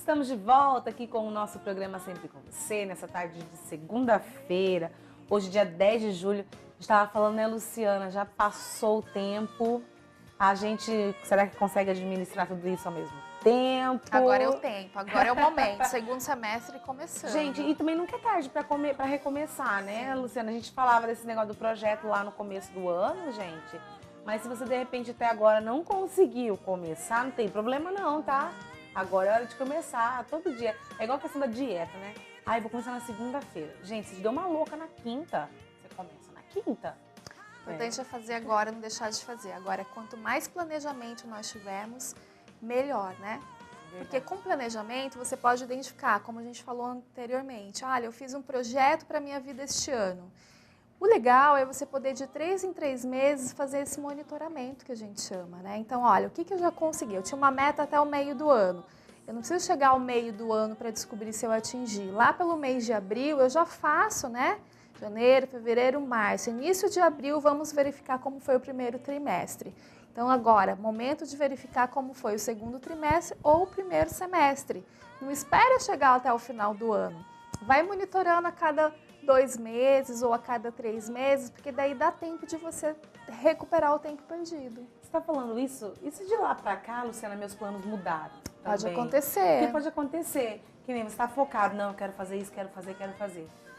Estamos de volta aqui com o nosso programa Sempre com Você, nessa tarde de segunda-feira, hoje dia 10 de julho. A gente estava falando, né, Luciana, já passou o tempo, a gente, será que consegue administrar tudo isso ao mesmo tempo? Agora é o tempo, agora é o momento, segundo semestre começando. Gente, e também nunca é tarde para recomeçar, né, Luciana? A gente falava desse negócio do projeto lá no começo do ano, gente, mas se você de repente até agora não conseguiu começar, não tem problema não, tá? Agora é hora de começar, todo dia. É igual a questão da dieta, né? Ai, vou começar na segunda-feira. Gente, se deu uma louca na quinta, você começa na quinta. O importante é fazer agora, não deixar de fazer. Agora, quanto mais planejamento nós tivermos, melhor, né? Porque com planejamento você pode identificar, como a gente falou anteriormente, olha, eu fiz um projeto para a minha vida este ano. O legal é você poder, de 3 em 3 meses, fazer esse monitoramento que a gente chama, né? Então, olha, o que eu já consegui? Eu tinha uma meta até o meio do ano. Eu não preciso chegar ao meio do ano para descobrir se eu atingi. Lá pelo mês de abril, eu já faço, né? Janeiro, fevereiro, março. Início de abril, vamos verificar como foi o primeiro trimestre. Então, agora, momento de verificar como foi o segundo trimestre ou o primeiro semestre. Não espera chegar até o final do ano. Vai monitorando a cada 2 meses ou a cada 3 meses, porque daí dá tempo de você recuperar o tempo perdido. Você está falando isso? Isso de lá para cá, Luciana, meus planos mudaram também. Pode acontecer. Porque pode acontecer. Que nem você está focado, não, eu quero fazer isso, quero fazer.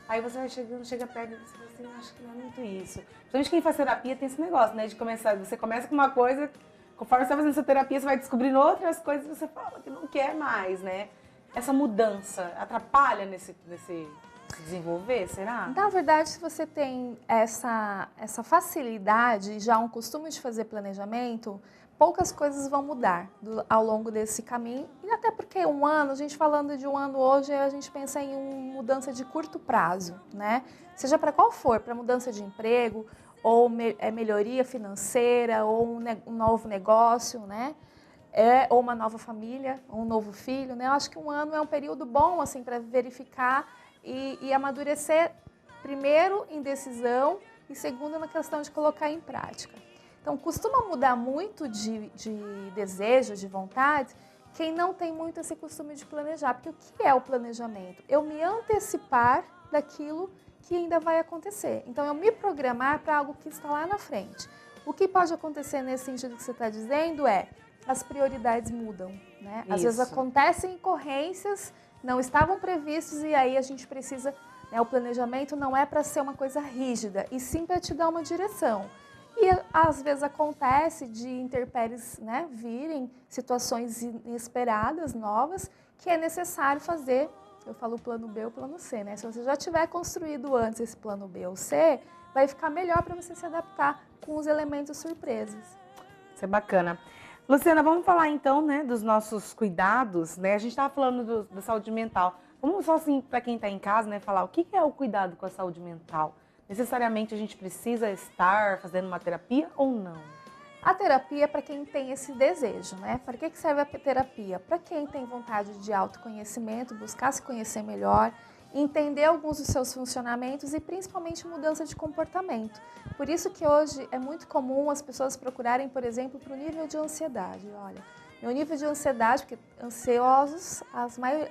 Aí você vai chegando, chega perto e você fala assim, acho que não é muito isso. Principalmente quem faz terapia tem esse negócio, né? De começar, você começa com uma coisa, conforme você vai fazendo sua terapia, você vai descobrindo outras coisas e você fala que não quer mais, né? Essa mudança atrapalha nesse desenvolver, será? Na verdade, se você tem essa facilidade, já um costume de fazer planejamento, poucas coisas vão mudar ao longo desse caminho. E até porque um ano, a gente falando de um ano hoje, a gente pensa em uma mudança de curto prazo, né? Seja para qual for, para mudança de emprego, ou melhoria financeira, ou um novo negócio, né? Ou uma nova família, ou um novo filho, né? Eu acho que um ano é um período bom, assim, para verificar e amadurecer, primeiro em decisão e segundo na questão de colocar em prática. Então, costuma mudar muito de desejo, de vontade, quem não tem muito esse costume de planejar. Porque o que é o planejamento? Eu me antecipar daquilo que ainda vai acontecer. Então, eu me programar para algo que está lá na frente. O que pode acontecer nesse sentido que você está dizendo é, as prioridades mudam, né? Às vezes acontecem ocorrências, não estavam previstos e aí a gente precisa, né, o planejamento não é para ser uma coisa rígida, e sim para te dar uma direção. E às vezes acontece de intempéries, né, virem situações inesperadas, novas, que é necessário fazer, eu falo o plano B ou o plano C, né? Se você já tiver construído antes esse plano B ou C, vai ficar melhor para você se adaptar com os elementos surpresas. Isso é bacana. Luciana, vamos falar então, né, dos nossos cuidados, né? A gente estava falando da saúde mental. Vamos só assim, para quem está em casa, né, falar o que é o cuidado com a saúde mental? Necessariamente a gente precisa estar fazendo uma terapia ou não? A terapia é para quem tem esse desejo, né? Para que serve a terapia? Para quem tem vontade de autoconhecimento, buscar se conhecer melhor, entender alguns dos seus funcionamentos e principalmente mudança de comportamento. Por isso que hoje é muito comum as pessoas procurarem, por exemplo, para o nível de ansiedade. Olha, meu nível de ansiedade, porque ansiosos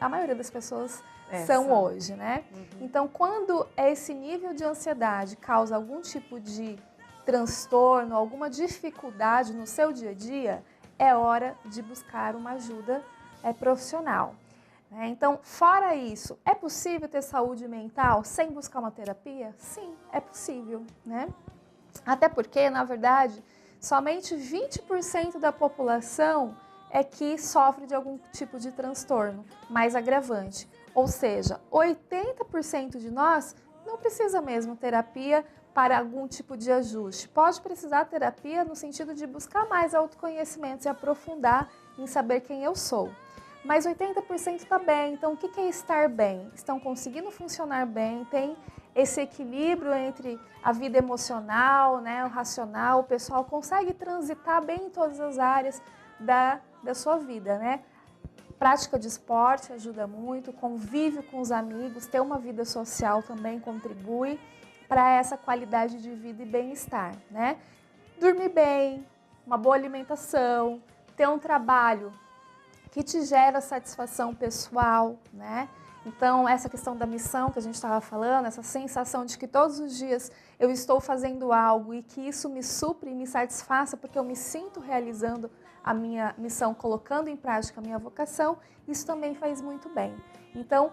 a maioria das pessoas são hoje, né? Então, quando esse nível de ansiedade causa algum tipo de transtorno, alguma dificuldade no seu dia a dia, é hora de buscar uma ajuda profissional. Então, fora isso, é possível ter saúde mental sem buscar uma terapia? Sim, é possível, né? Até porque, na verdade, somente 20% da população é que sofre de algum tipo de transtorno mais agravante. Ou seja, 80% de nós não precisa mesmo terapia para algum tipo de ajuste. Pode precisar terapia no sentido de buscar mais autoconhecimento, se aprofundar em saber quem eu sou. Mas 80% está bem. Então, o que é estar bem? Estão conseguindo funcionar bem, tem esse equilíbrio entre a vida emocional, né, o racional, o pessoal consegue transitar bem em todas as áreas da sua vida, né? Prática de esporte ajuda muito, convívio com os amigos, ter uma vida social também contribui para essa qualidade de vida e bem-estar, né? Dormir bem, uma boa alimentação, ter um trabalho que te gera satisfação pessoal, né? Então, essa questão da missão que a gente estava falando, essa sensação de que todos os dias eu estou fazendo algo e que isso me supre e me satisfaça porque eu me sinto realizando a minha missão, colocando em prática a minha vocação, isso também faz muito bem. Então,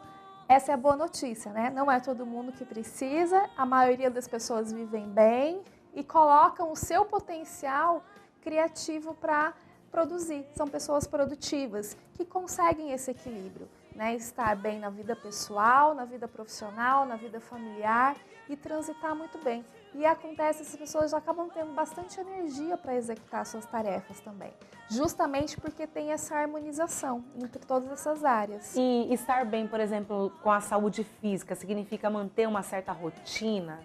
essa é a boa notícia, né? Não é todo mundo que precisa, a maioria das pessoas vivem bem e colocam o seu potencial criativo para produzir. São pessoas produtivas que conseguem esse equilíbrio, né? Estar bem na vida pessoal, na vida profissional, na vida familiar e transitar muito bem. E acontece, essas pessoas já acabam tendo bastante energia para executar suas tarefas também, justamente porque tem essa harmonização entre todas essas áreas. E estar bem, por exemplo, com a saúde física, significa manter uma certa rotina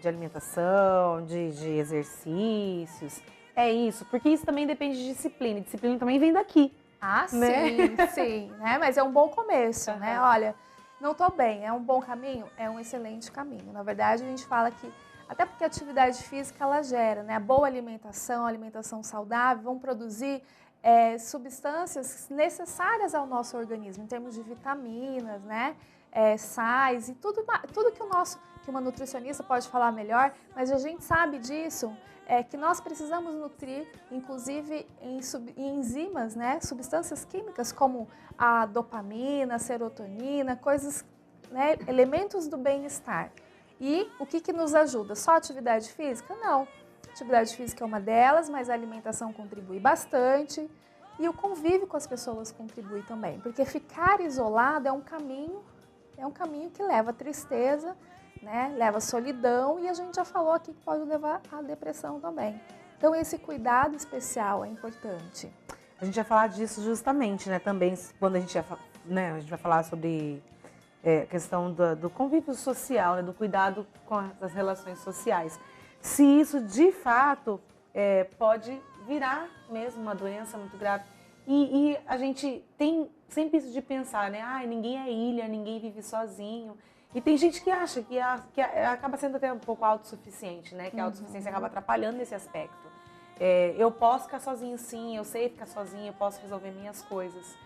de alimentação, de exercícios. É isso, porque isso também depende de disciplina. E disciplina também vem daqui. Ah, né? sim, né? Mas é um bom começo, né? Olha, não estou bem, é um bom caminho? É um excelente caminho. Na verdade, a gente fala que, até porque a atividade física, ela gera, né? A boa alimentação saudável, vão produzir substâncias necessárias ao nosso organismo, em termos de vitaminas, né? Sais e tudo que uma nutricionista pode falar melhor, mas a gente sabe disso, que nós precisamos nutrir, inclusive em enzimas, né? Substâncias químicas como a dopamina, a serotonina, coisas, né? Elementos do bem-estar. E o que nos ajuda? Só a atividade física? Não. A atividade física é uma delas, mas a alimentação contribui bastante e o convívio com as pessoas contribui também, porque ficar isolado é um caminho que leva à tristeza, né? Leva à solidão e a gente já falou aqui que pode levar à depressão também. Então esse cuidado especial é importante. A gente vai falar disso justamente, né? Também quando a gente vai falar sobre a questão do convívio social, né? Do cuidado com as relações sociais. Se isso de fato pode virar mesmo uma doença muito grave. E a gente tem sempre isso de pensar, né? Ninguém é ilha, ninguém vive sozinho. E tem gente que acha que acaba sendo até um pouco autossuficiente, né? Que a autossuficiência acaba atrapalhando nesse aspecto. Eu posso ficar sozinho sim, eu sei ficar sozinho, eu posso resolver minhas coisas.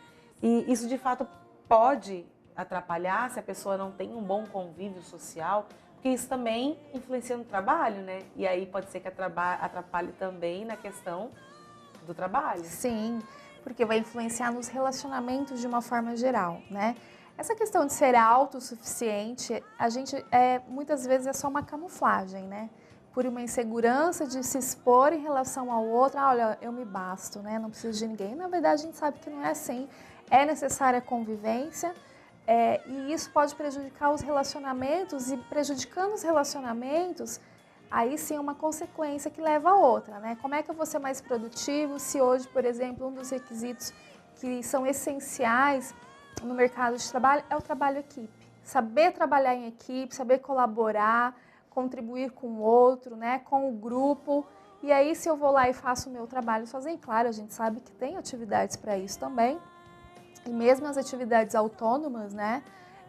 E isso de fato pode atrapalhar se a pessoa não tem um bom convívio social, porque isso também influencia no trabalho, né? E aí pode ser que atrapalhe também na questão do trabalho. Sim, porque vai influenciar nos relacionamentos de uma forma geral, né? Essa questão de ser autossuficiente, a gente muitas vezes é só uma camuflagem, né? Por uma insegurança de se expor em relação ao outro, olha, eu me basto, né? Não preciso de ninguém. Na verdade, a gente sabe que não é assim. É necessária a convivência e isso pode prejudicar os relacionamentos e prejudicando os relacionamentos, aí sim é uma consequência que leva a outra, né? Como é que eu vou ser mais produtivo se hoje, por exemplo, um dos requisitos que são essenciais no mercado de trabalho é o trabalho equipe. Saber trabalhar em equipe, saber colaborar, contribuir com o outro, né, com o grupo. E aí, se eu vou lá e faço o meu trabalho sozinho, claro, a gente sabe que tem atividades para isso também. E mesmo as atividades autônomas, né,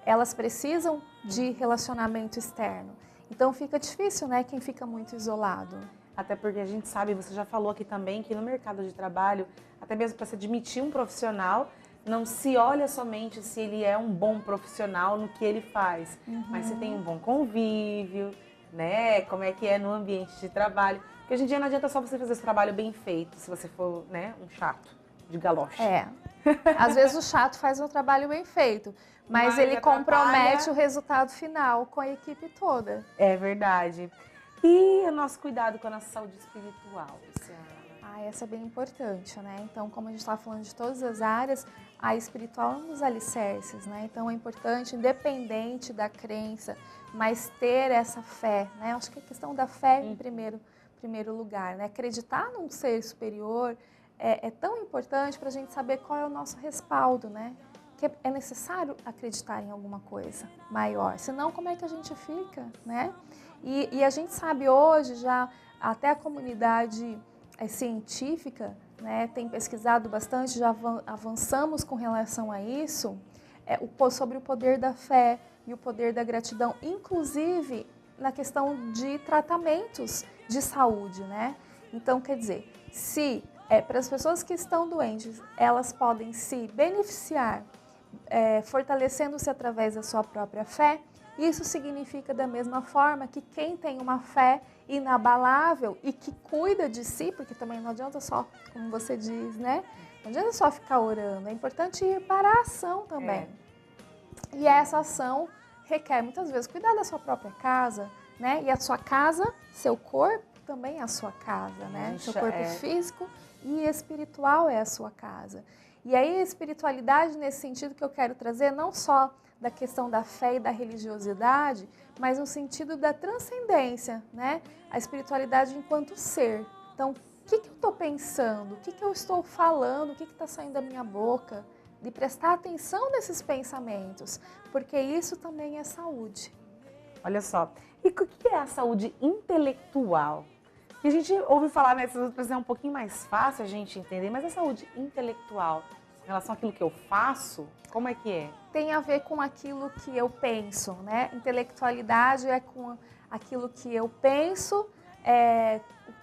elas precisam de relacionamento externo. Então, fica difícil, né, quem fica muito isolado. Até porque a gente sabe, você já falou aqui também, que no mercado de trabalho, até mesmo para se admitir um profissional, não se olha somente se ele é um bom profissional no que ele faz, mas se tem um bom convívio, né? Como é que é no ambiente de trabalho. Porque hoje em dia não adianta só você fazer esse trabalho bem feito, se você for, né, um chato de galoche. Às vezes o chato faz um trabalho bem feito, mas ele compromete o resultado final com a equipe toda. É verdade. E o nosso cuidado com a nossa saúde espiritual, Luciana? Essa é bem importante, né? Então, como a gente está falando de todas as áreas, a espiritual é um dos alicerces, né? Então, é importante, independente da crença, mas ter essa fé, né? Eu acho que a questão da fé em primeiro lugar, né? Acreditar num ser superior é tão importante para a gente saber qual é o nosso respaldo, né? Que é necessário acreditar em alguma coisa maior, senão como é que a gente fica, né? E a gente sabe hoje já, até a comunidade científica, né, tem pesquisado bastante, já avançamos com relação a isso, sobre o poder da fé e o poder da gratidão, inclusive na questão de tratamentos de saúde, né? Então, quer dizer, se para as pessoas que estão doentes, elas podem se beneficiar, fortalecendo-se através da sua própria fé. Isso significa da mesma forma que quem tem uma fé inabalável e que cuida de si, porque também não adianta só, como você diz, né? Não adianta só ficar orando, é importante ir para a ação também. E essa ação requer muitas vezes cuidar da sua própria casa, né? E a sua casa, seu corpo também é a sua casa, né? Seu corpo físico e espiritual é a sua casa. E aí a espiritualidade nesse sentido que eu quero trazer, não só da questão da fé e da religiosidade, mas no sentido da transcendência, né? A espiritualidade enquanto ser. Então, o que eu estou pensando? O que eu estou falando? O que está saindo da minha boca? De prestar atenção nesses pensamentos, porque isso também é saúde. Olha só, e o que é a saúde intelectual? Que a gente ouve falar nessas outras, é um pouquinho mais fácil a gente entender, mas a saúde intelectual, em relação àquilo que eu faço, como é que é? Tem a ver com aquilo que eu penso, né? Intelectualidade é com aquilo que eu penso,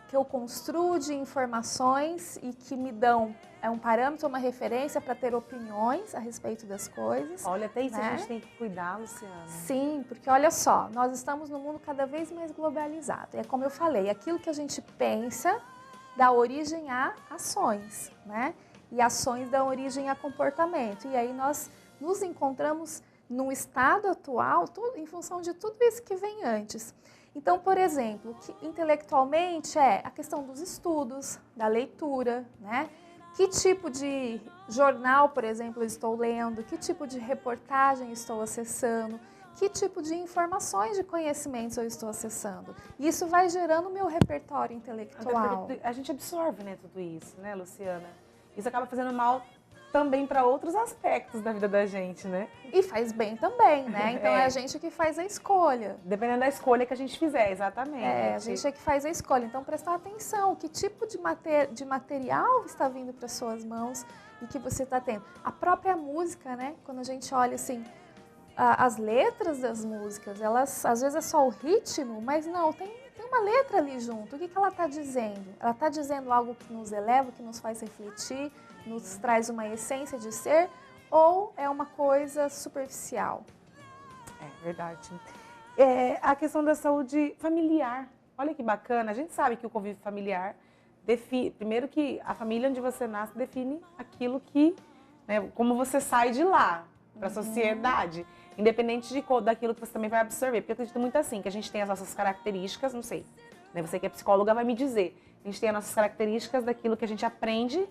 que eu construo de informações e que me dão um parâmetro, uma referência para ter opiniões a respeito das coisas. Olha, até isso, né? A gente tem que cuidar, Luciana. Sim, porque olha só, nós estamos num mundo cada vez mais globalizado. É como eu falei, aquilo que a gente pensa dá origem a ações, né? E ações dão origem a comportamento. E aí nós nos encontramos num estado atual em função de tudo isso que vem antes. Então, por exemplo, que intelectualmente é a questão dos estudos, da leitura, né? Que tipo de jornal, por exemplo, eu estou lendo, que tipo de reportagem estou acessando, que tipo de informações de conhecimentos eu estou acessando. Isso vai gerando o meu repertório intelectual. A gente absorve, né, tudo isso, né, Luciana? Isso acaba fazendo mal também para outros aspectos da vida da gente, né? E faz bem também, né? Então é a gente que faz a escolha. Dependendo da escolha que a gente fizer, exatamente. A gente é que faz a escolha. Então prestar atenção, que tipo de material está vindo para suas mãos e que você está tendo. A própria música, né? Quando a gente olha assim, as letras das músicas, elas às vezes é só o ritmo, mas não, tem uma letra ali junto. O que ela está dizendo? Ela está dizendo algo que nos eleva, que nos faz refletir, nos traz uma essência de ser, ou é uma coisa superficial? É verdade. A questão da saúde familiar. Olha que bacana. A gente sabe que o convívio familiar primeiro que a família onde você nasce define aquilo que, né, como você sai de lá para a sociedade, independente daquilo que você também vai absorver. Porque eu acredito muito assim, que a gente tem as nossas características, não sei, né, você que é psicóloga vai me dizer. A gente tem as nossas características daquilo que a gente aprende,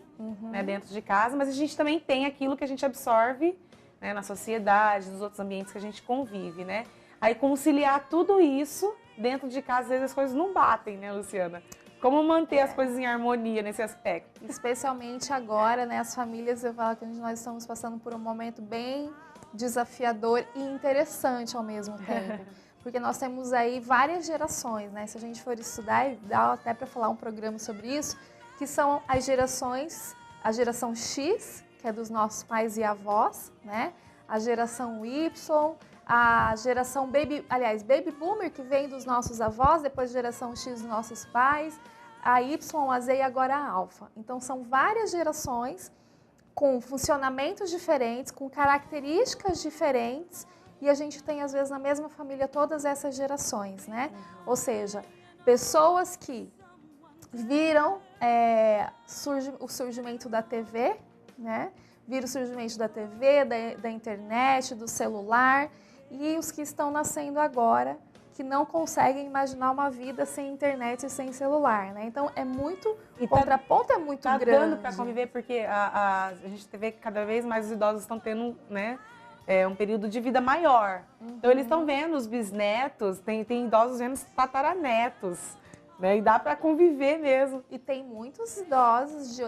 né, dentro de casa, mas a gente também tem aquilo que a gente absorve, né, na sociedade, nos outros ambientes que a gente convive, né? Aí conciliar tudo isso dentro de casa, às vezes as coisas não batem, né, Luciana? Como manter as coisas em harmonia nesse aspecto? Especialmente agora, né, as famílias, eu falo que nós estamos passando por um momento bem desafiador e interessante ao mesmo tempo. Porque nós temos aí várias gerações, né? Se a gente for estudar, e dá até para falar um programa sobre isso, que são as gerações, a geração X, que é dos nossos pais e avós, né? A geração Y, a geração Baby Boomer, que vem dos nossos avós, depois a geração X dos nossos pais, a Y, a Z e agora a Alfa. Então, são várias gerações com funcionamentos diferentes, com características diferentes, e a gente tem, às vezes, na mesma família, todas essas gerações, né? Ou seja, pessoas que viram o surgimento da TV, né? Viram o surgimento da TV, da internet, do celular, e os que estão nascendo agora, que não conseguem imaginar uma vida sem internet e sem celular, né? Então, o contraponto é muito grande. Tá dando para conviver, porque a gente vê que cada vez mais os idosos estão tendo, né, um período de vida maior. Então, eles estão vendo os bisnetos, tem idosos vendo os tataranetos, né? E dá para conviver mesmo. E tem muitos idosos de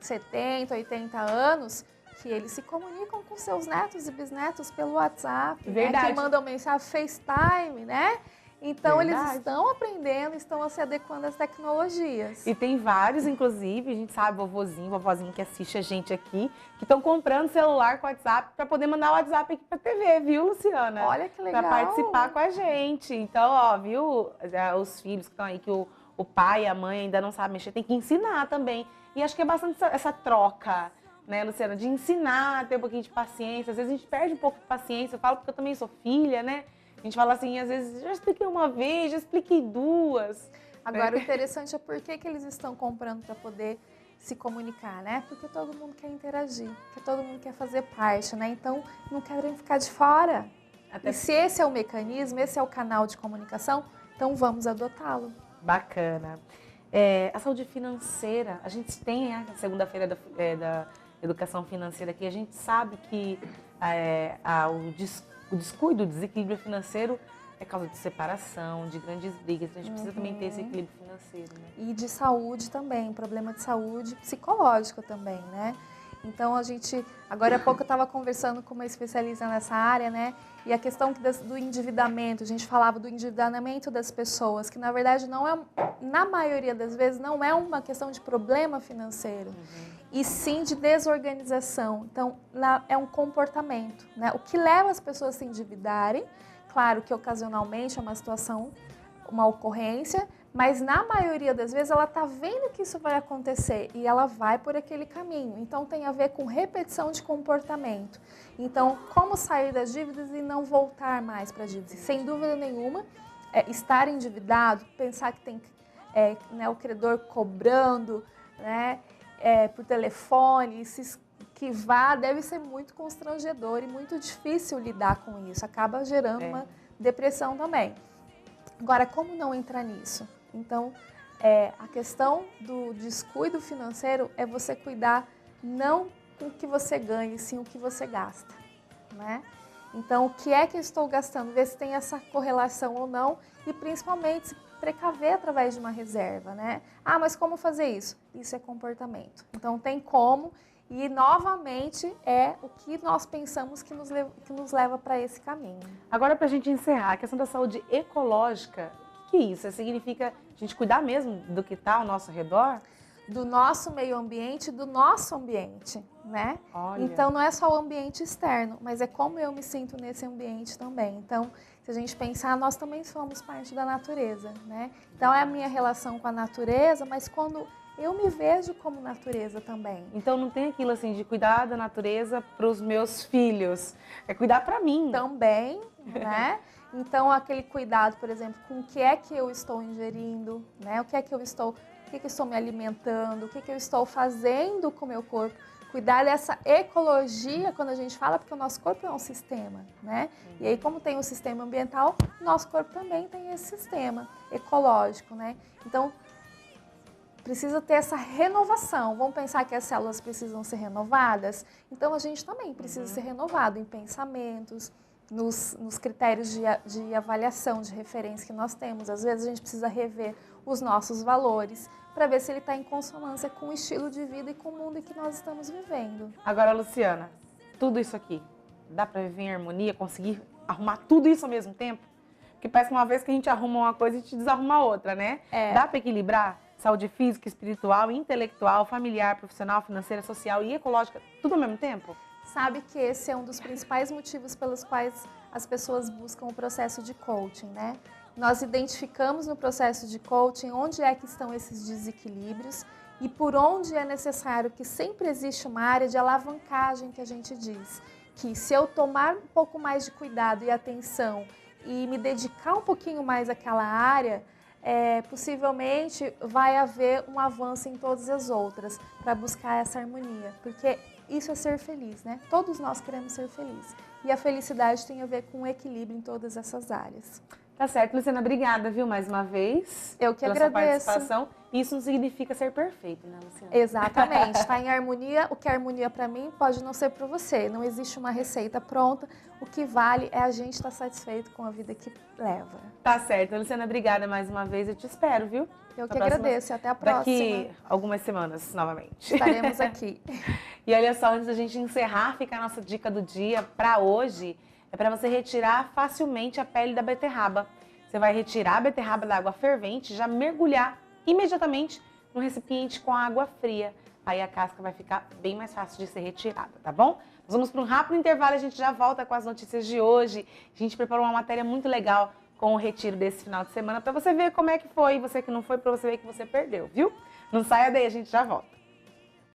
70, 80 anos que eles se comunicam com seus netos e bisnetos pelo WhatsApp, Verdade. Né? Que mandam mensagem FaceTime, né? Então, Verdade. Eles estão aprendendo, estão se adequando às tecnologias. E tem vários, inclusive, a gente sabe, vovozinho que assiste a gente aqui, que estão comprando celular com WhatsApp para poder mandar o WhatsApp aqui para TV, viu, Luciana? Olha que legal. Para participar com a gente. Então, ó, viu, os filhos que estão aí, que o pai e a mãe ainda não sabem mexer, tem que ensinar também. E acho que é bastante essa troca, né, Luciana, de ensinar a ter um pouquinho de paciência. Às vezes a gente perde um pouco de paciência, eu falo porque eu também sou filha, né? A gente fala assim, às vezes, já expliquei uma vez, já expliquei duas. Agora, o interessante é por que eles estão comprando para poder se comunicar, né? Porque todo mundo quer interagir, porque todo mundo quer fazer parte, né? Então, não querem ficar de fora. E se esse é o mecanismo, esse é o canal de comunicação, então vamos adotá-lo. Bacana. A saúde financeira, a gente tem a segunda-feira da educação financeira aqui, a gente sabe que o descuido, o desequilíbrio financeiro é causa de separação, de grandes brigas, então a gente precisa também ter esse equilíbrio financeiro, né? E de saúde também, problema de saúde psicológico também, né? Então agora há pouco eu estava conversando com uma especialista nessa área, né? E a questão do endividamento, a gente falava do endividamento das pessoas, que na verdade na maioria das vezes, não é uma questão de problema financeiro, e sim de desorganização. Então, é um comportamento, né? O que leva as pessoas a se endividarem, claro que ocasionalmente é uma situação, uma ocorrência, mas na maioria das vezes ela está vendo que isso vai acontecer e ela vai por aquele caminho. Então tem a ver com repetição de comportamento. Então, como sair das dívidas e não voltar mais para dívidas? E, sem dúvida nenhuma, estar endividado, pensar que tem o credor cobrando, né, por telefone, se esquivar, deve ser muito constrangedor e muito difícil lidar com isso. Acaba gerando uma depressão também. Agora, como não entrar nisso? Então, a questão do descuido financeiro é você cuidar não com o que você ganha, e sim o que você gasta, né? Então, o que é que eu estou gastando? Ver se tem essa correlação ou não e, principalmente, se precaver através de uma reserva, né? Ah, mas como fazer isso? Isso é comportamento. Então, tem como e, novamente, é o que nós pensamos que nos leva para esse caminho. Agora, para a gente encerrar, a questão da saúde ecológica, o que é isso? Significa a gente cuidar mesmo do que está ao nosso redor? Do nosso meio ambiente, do nosso ambiente, né? Olha. Então, não é só o ambiente externo, mas é como eu me sinto nesse ambiente também. Então, se a gente pensar, nós também somos parte da natureza, né? Então, é a minha relação com a natureza, mas quando eu me vejo como natureza também. Então, não tem aquilo assim de cuidar da natureza para os meus filhos, é cuidar para mim. Também, né? Então, aquele cuidado, por exemplo, com o que é que eu estou ingerindo, né? O que é que eu estou me alimentando, o que eu estou fazendo com o meu corpo. Cuidar dessa ecologia, quando a gente fala, porque o nosso corpo é um sistema, né? E aí, como tem o sistema ambiental, o nosso corpo também tem esse sistema ecológico, né? Então, precisa ter essa renovação. Vamos pensar que as células precisam ser renovadas? Então, a gente também precisa ser renovado em pensamentos, nos critérios de avaliação, de referência que nós temos. Às vezes, a gente precisa rever os nossos valores para ver se ele está em consonância com o estilo de vida e com o mundo em que nós estamos vivendo. Agora, Luciana, tudo isso aqui, dá para viver em harmonia, conseguir arrumar tudo isso ao mesmo tempo? Porque parece que uma vez que a gente arruma uma coisa, a gente desarruma outra, né? Dá para equilibrar saúde física, espiritual, intelectual, familiar, profissional, financeira, social e ecológica, tudo ao mesmo tempo? Sabe que esse é um dos principais motivos pelos quais as pessoas buscam o processo de coaching, né? Nós identificamos no processo de coaching onde é que estão esses desequilíbrios e por onde é necessário, que sempre existe uma área de alavancagem que a gente diz, que se eu tomar um pouco mais de cuidado e atenção e me dedicar um pouquinho mais àquela área, possivelmente vai haver um avanço em todas as outras para buscar essa harmonia, porque isso é ser feliz, né? Todos nós queremos ser felizes e a felicidade tem a ver com o equilíbrio em todas essas áreas. Tá certo, Luciana, obrigada, viu, mais uma vez. Eu que pela agradeço. Sua participação. Isso não significa ser perfeito, né, Luciana? Exatamente, está em harmonia. O que é harmonia para mim pode não ser para você. Não existe uma receita pronta. O que vale é a gente estar satisfeito com a vida que leva. Tá certo, Luciana, obrigada mais uma vez. Eu te espero, viu? Eu que agradeço. Até a próxima. Daqui algumas semanas, novamente. Estaremos aqui. E olha só, antes da gente encerrar, fica a nossa dica do dia para hoje. É para você retirar facilmente a pele da beterraba. Você vai retirar a beterraba da água fervente, já mergulhar imediatamente no recipiente com água fria. Aí a casca vai ficar bem mais fácil de ser retirada, tá bom? Nós vamos para um rápido intervalo, a gente já volta com as notícias de hoje. A gente preparou uma matéria muito legal com o retiro desse final de semana para você ver como é que foi, você que não foi, para você ver que você perdeu, viu? Não saia daí, a gente já volta.